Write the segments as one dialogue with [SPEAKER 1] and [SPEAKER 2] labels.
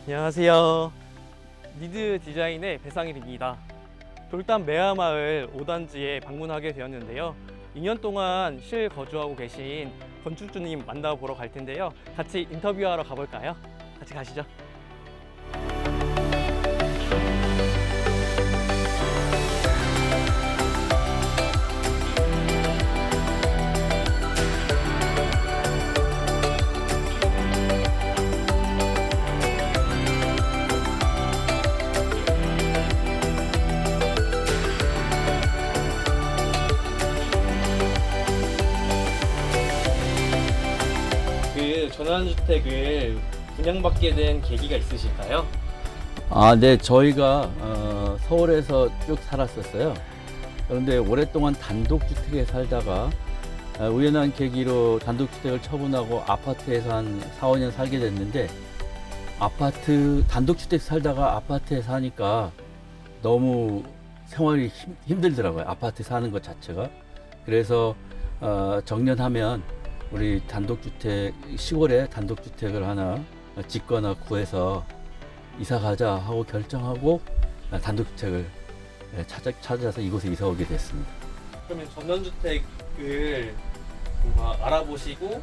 [SPEAKER 1] 안녕하세요. 니드 디자인의 배상일입니다. 돌담 매화마을 5단지에 방문하게 되었는데요. 2년 동안 실거주하고 계신 건축주님 만나보러 갈 텐데요. 같이 인터뷰하러 가볼까요? 같이 가시죠. 그 전원주택을 분양받게 된 계기가 있으실까요?
[SPEAKER 2] 네, 저희가 서울에서 쭉 살았었어요. 그런데 오랫동안 단독주택에 살다가 우연한 계기로 단독주택을 처분하고 아파트에서 한 4, 5년 살게 됐는데, 단독주택 살다가 아파트에 사니까 너무 생활이 힘들더라고요. 아파트 사는 것 자체가. 그래서 정년하면 우리 시골에 단독주택을 하나 짓거나 구해서 이사 가자 하고 결정하고 단독주택을 찾아서 이곳에 이사 오게 됐습니다.
[SPEAKER 1] 그러면 전원주택을 뭔가 알아보시고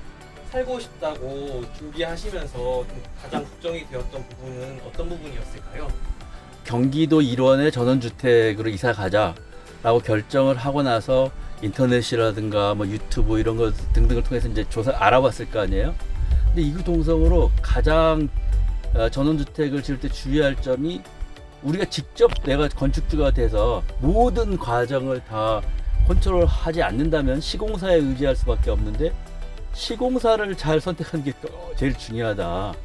[SPEAKER 1] 살고 싶다고 준비하시면서 좀 가장 걱정이 되었던 부분은 어떤 부분이었을까요?
[SPEAKER 2] 경기도 일원에 전원주택으로 이사 가자라고 결정을 하고 나서 인터넷이라든가 뭐 유튜브 이런 거 등등을 통해서 이제 알아봤을 거 아니에요. 근데 이구 동성으로 가장 전원주택을 지을 때 주의할 점이, 우리가 직접 내가 건축주가 돼서 모든 과정을 다 컨트롤하지 않는다면 시공사에 의지할 수밖에 없는데, 시공사를 잘 선택하는 게 제일 중요하다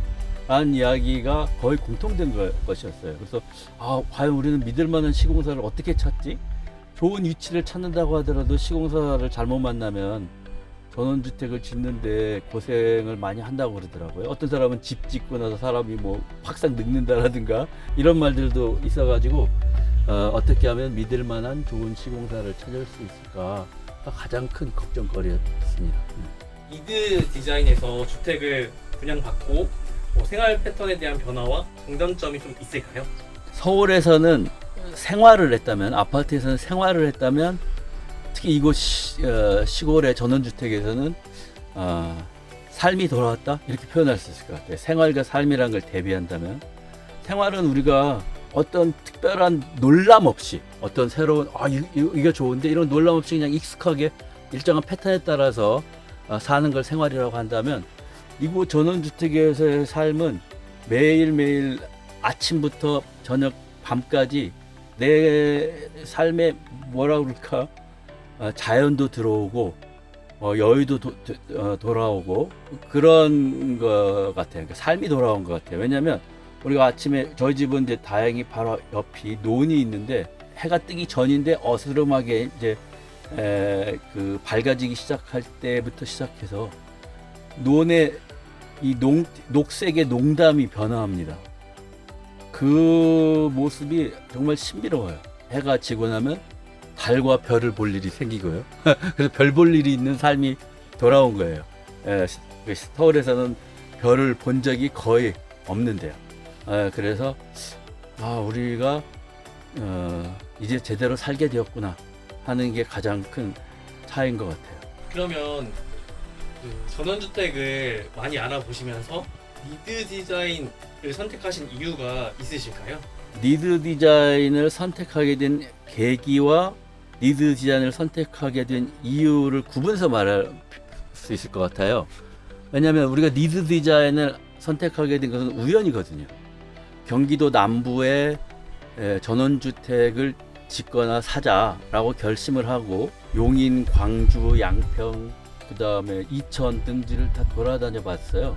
[SPEAKER 2] 라는 이야기가 거의 공통된 것이었어요. 그래서 과연 우리는 믿을 만한 시공사를 어떻게 찾지? 좋은 위치를 찾는다고 하더라도 시공사를 잘못 만나면 전원주택을 짓는데 고생을 많이 한다고 그러더라고요. 어떤 사람은 집 짓고 나서 사람이 뭐 확상 늙는다라든가 이런 말들도 있어가지고 어떻게 하면 믿을 만한 좋은 시공사를 찾을 수 있을까 가장 큰 걱정거리였습니다.
[SPEAKER 1] 니드 디자인에서 주택을 분양받고 뭐 생활 패턴에 대한 변화와 장단점이 좀 있을까요?
[SPEAKER 2] 서울에서는 아파트에서는 생활을 했다면, 특히 이곳 시골의 전원주택에서는 삶이 돌아왔다 이렇게 표현할 수 있을 것 같아요. 생활과 삶이란 걸 대비한다면, 생활은 우리가 어떤 특별한 놀람 없이, 어떤 새로운 이거 좋은데 이런 놀람 없이 그냥 익숙하게 일정한 패턴에 따라서 사는 걸 생활이라고 한다면, 이곳 전원주택에서의 삶은 매일매일 아침부터 저녁 밤까지 내 삶에 뭐라 그럴까, 자연도 들어오고 여유도 돌아오고 그런 것 같아요. 그러니까 삶이 돌아온 것 같아요. 왜냐하면 우리가 아침에, 저희 집은 이제 다행히 바로 옆이 논이 있는데, 해가 뜨기 전인데 어스름하게 이제 그 밝아지기 시작할 때부터 시작해서 논의 이 녹색의 농담이 변화합니다. 그 모습이 정말 신비로워요. 해가 지고 나면 달과 별을 볼 일이 생기고요. 그래서 별 볼 일이 있는 삶이 돌아온 거예요. 서울에서는 별을 본 적이 거의 없는데요. 그래서 우리가 이제 제대로 살게 되었구나 하는 게 가장 큰 차이인 것 같아요.
[SPEAKER 1] 그러면 그 전원주택을 많이 알아보시면서 니드 디자인을 선택하신 이유가 있으실까요?
[SPEAKER 2] 니드 디자인을 선택하게 된 계기와 니드 디자인을 선택하게 된 이유를 구분해서 말할 수 있을 것 같아요. 왜냐하면 우리가 니드 디자인을 선택하게 된 것은 우연이거든요. 경기도 남부에 전원주택을 짓거나 사자라고 결심을 하고 용인, 광주, 양평, 그 다음에 이천 등지를 다 돌아다녀 봤어요.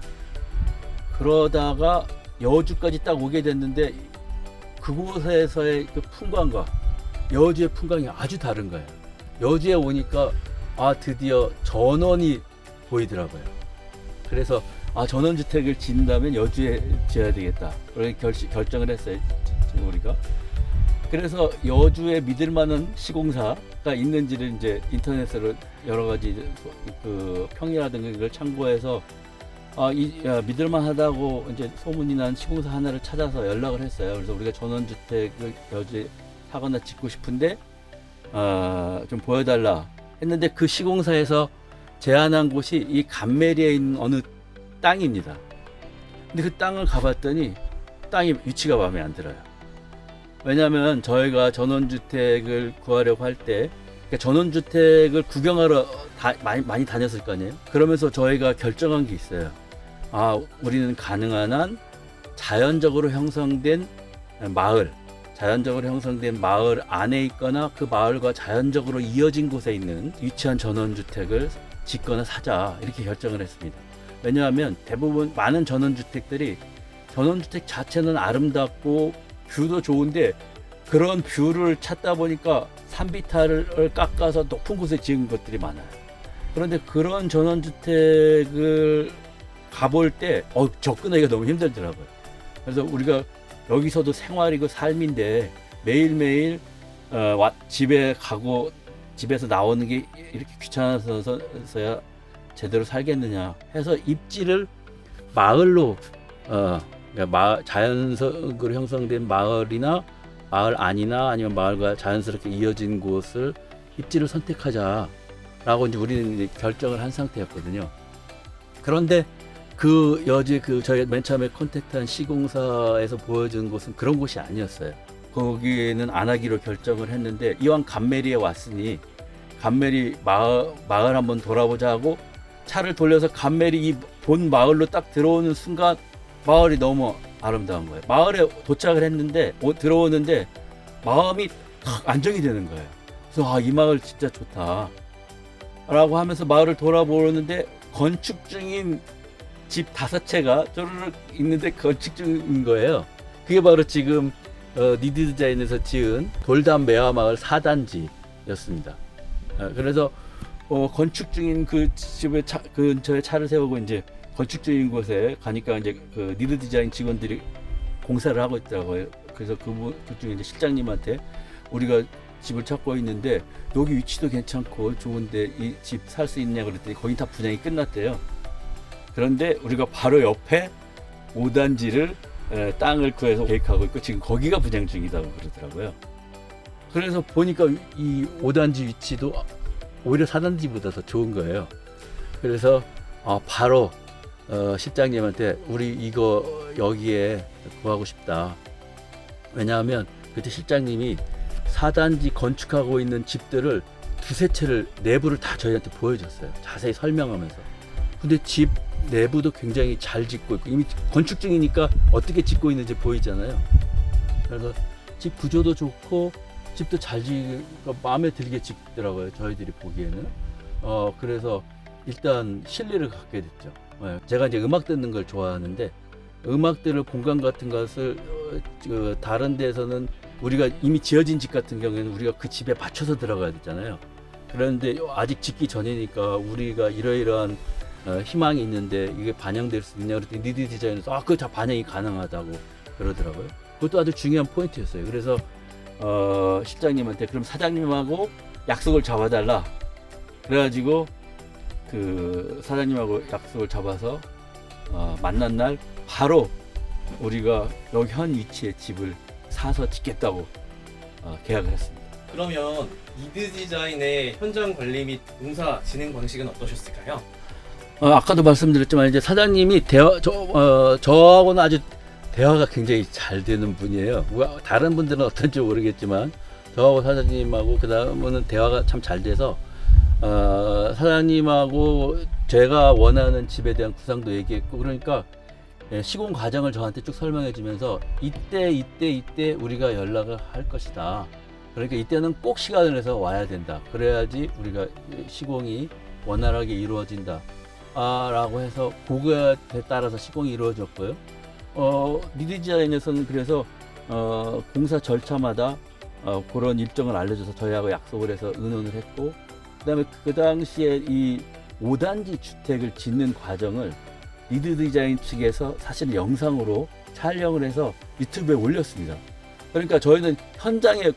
[SPEAKER 2] 그러다가 여주까지 딱 오게 됐는데, 그곳에서의 그 풍광과 여주의 풍광이 아주 다른 거예요. 여주에 오니까 드디어 전원이 보이더라고요. 그래서 전원주택을 짓는다면 여주에 지어야 되겠다, 그렇게 결정을 했어요, 우리가. 그래서 여주에 믿을 만한 시공사가 있는지를 이제 인터넷으로 여러 가지 그 평이라든가 이걸 참고해서 믿을만하다고 이제 소문이 난 시공사 하나를 찾아서 연락을 했어요. 그래서 우리가 전원주택을 여기 사거나 짓고 싶은데 좀 보여달라 했는데 그 시공사에서 제안한 곳이 이 감메리에 있는 어느 땅입니다. 근데 그 땅을 가봤더니 땅이 위치가 마음에 안 들어요. 왜냐하면 저희가 전원주택을 구하려고 할 때 그러니까 전원주택을 구경하러 많이 다녔을 거 아니에요. 그러면서 저희가 결정한 게 있어요. 우리는 가능한 한 자연적으로 형성된 마을 안에 있거나 그 마을과 자연적으로 이어진 곳에 있는 위치한 전원주택을 짓거나 사자 이렇게 결정을 했습니다. 왜냐하면 대부분 많은 전원주택 자체는 아름답고 뷰도 좋은데 그런 뷰를 찾다 보니까 산비탈을 깎아서 높은 곳에 지은 것들이 많아요. 그런데 그런 전원주택을 가볼 때 접근하기가 너무 힘들더라고요. 그래서 우리가 여기서도 생활이고 삶인데 매일매일 집에 가고 집에서 나오는 게 이렇게 귀찮아서야 제대로 살겠느냐 해서 입지를 마을로 그러니까 자연적으로 형성된 마을이나 마을 안이나 아니면 마을과 자연스럽게 이어진 곳을 입지를 선택하자라고 이제 우리는 이제 결정을 한 상태였거든요. 그런데 저희 맨 처음에 컨택트한 시공사에서 보여준 곳은 그런 곳이 아니었어요. 거기에는 안 하기로 결정을 했는데 이왕 감메리에 왔으니 감메리 마을 한번 돌아보자 하고 차를 돌려서 감메리 이 본 마을로 딱 들어오는 순간 마을이 너무 아름다운 거예요. 마을에 도착을 했는데 들어오는데 마음이 탁 안정이 되는 거예요. 그래서 이 마을 진짜 좋다 라고 하면서 마을을 돌아보는데 건축 중인 집 5채가 쪼르륵 있는데 건축 중인 거예요. 그게 바로 지금 니드 디자인에서 지은 돌담 매화마을 4단지였습니다. 그래서 건축 중인 그 집에 근처에 차를 세우고 이제 건축 중인 곳에 가니까 이제 그 니드 디자인 직원들이 공사를 하고 있더라고요. 그래서 그중에 이제 실장님한테 우리가 집을 찾고 있는데 여기 위치도 괜찮고 좋은데 이 집 살 수 있냐 그랬더니 거기 다 분양이 끝났대요. 그런데 우리가 바로 옆에 5단지를 땅을 구해서 계획하고 있고 지금 거기가 분양 중이라고 그러더라고요. 그래서 보니까 이 5단지 위치도 오히려 4단지보다 더 좋은 거예요. 그래서 바로 실장님한테 우리 이거 여기에 구하고 싶다. 왜냐하면 그때 실장님이 4단지 건축하고 있는 집들을 2-3채를 내부를 다 저희한테 보여줬어요. 자세히 설명하면서. 근데 집 내부도 굉장히 잘 짓고 있고 이미 건축 중이니까 어떻게 짓고 있는지 보이잖아요. 그래서 집 구조도 좋고 집도 잘 짓고 마음에 들게 짓더라고요. 저희들이 보기에는. 그래서 일단 신뢰를 갖게 됐죠. 제가 이제 음악 듣는 걸 좋아하는데 음악 들을 공간 같은 것을 다른 데서는 우리가 이미 지어진 집 같은 경우에는 우리가 그 집에 맞춰서 들어가야 되잖아요. 그런데 아직 짓기 전이니까 우리가 이러이러한 희망이 있는데 이게 반영될 수 있냐 그랬더니 니드 디자인에서 그거 다 반영이 가능하다고 그러더라고요. 그것도 아주 중요한 포인트였어요. 그래서 실장님한테 그럼 사장님하고 약속을 잡아달라. 그래가지고 그 사장님하고 약속을 잡아서 만난 날 바로 우리가 여기 현 위치에 집을 사서 짓겠다고 계약을 했습니다.
[SPEAKER 1] 그러면 니드 디자인의 현장 관리 및 공사 진행 방식은 어떠셨을까요?
[SPEAKER 2] 아까도 말씀드렸지만 이제 사장님이 저하고는 아주 대화가 굉장히 잘 되는 분이에요. 다른 분들은 어떤지 모르겠지만 저하고 사장님하고 그 다음은 대화가 참 잘 돼서 사장님하고 제가 원하는 집에 대한 구상도 얘기했고 그러니까 시공 과정을 저한테 쭉 설명해 주면서 이때 우리가 연락을 할 것이다. 그러니까 이때는 꼭 시간을 내서 와야 된다. 그래야지 우리가 시공이 원활하게 이루어진다. 라고 해서 그거에 따라서 시공이 이루어졌고요. 니드 디자인에서는 그래서 공사 절차마다 그런 일정을 알려줘서 저희하고 약속을 해서 의논을 했고 그다음에 그 당시에 이 5단지 주택을 짓는 과정을 니드 디자인 측에서 사실 영상으로 촬영을 해서 유튜브에 올렸습니다. 그러니까 저희는 현장에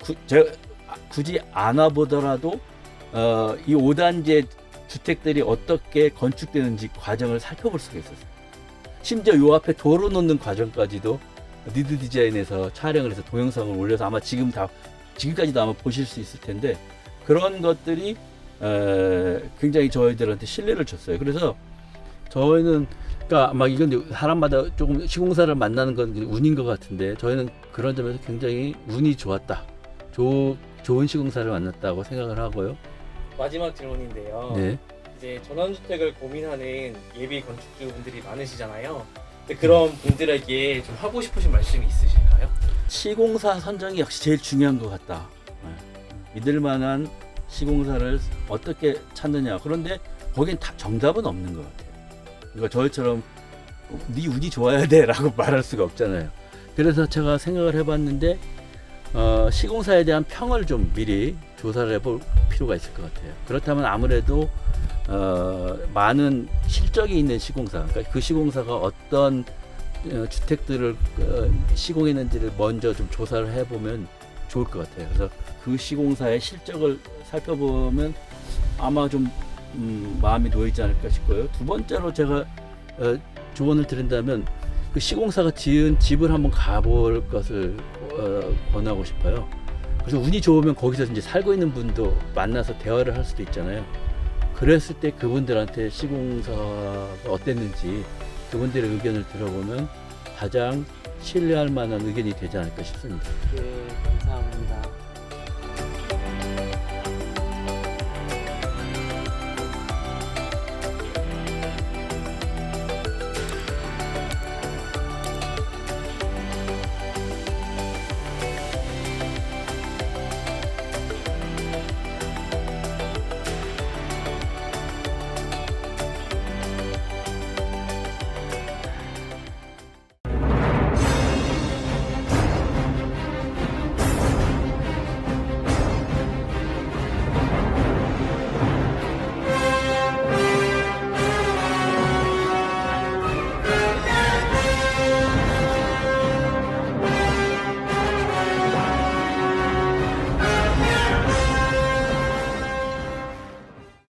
[SPEAKER 2] 굳이 안 와보더라도 이 5단지의 주택들이 어떻게 건축되는지 과정을 살펴볼 수가 있었어요. 심지어 요 앞에 도로 놓는 과정까지도 니드 디자인에서 촬영을 해서 동영상을 올려서 아마 지금까지도 아마 보실 수 있을 텐데 그런 것들이 굉장히 저희들한테 신뢰를 줬어요. 그래서 저희는 그러니까 막 이건 사람마다 조금 시공사를 만나는 건 운인 것 같은데 저희는 그런 점에서 굉장히 운이 좋았다. 좋은 시공사를 만났다고 생각을 하고요.
[SPEAKER 1] 마지막 질문인데요.
[SPEAKER 2] 네.
[SPEAKER 1] 이제 전원주택을 고민하는 예비 건축주분들이 많으시잖아요. 근데 그런 분들에게 좀 하고 싶으신 말씀이 있으실까요?
[SPEAKER 2] 시공사 선정이 역시 제일 중요한 것 같다. 믿을 만한 시공사를 어떻게 찾느냐. 그런데 거긴 다 정답은 없는 것 같아요. 그러니까 저희처럼 네 운이 좋아야 돼라고 말할 수가 없잖아요. 그래서 제가 생각을 해봤는데 시공사에 대한 평을 좀 미리 조사를 해볼 필요가 있을 것 같아요. 그렇다면 아무래도 많은 실적이 있는 시공사, 그러니까 그 시공사가 어떤 주택들을 시공했는지를 먼저 좀 조사를 해보면 좋을 것 같아요. 그래서 그 시공사의 실적을 살펴보면 아마 좀 마음이 놓이지 않을까 싶고요. 두 번째로 제가 조언을 드린다면 그 시공사가 지은 집을 한번 가볼 것을 권하고 싶어요. 그래서 운이 좋으면 거기서 이제 살고 있는 분도 만나서 대화를 할 수도 있잖아요. 그랬을 때 그분들한테 시공사가 어땠는지 그분들의 의견을 들어보면 가장 신뢰할 만한 의견이 되지 않을까 싶습니다.
[SPEAKER 1] 네,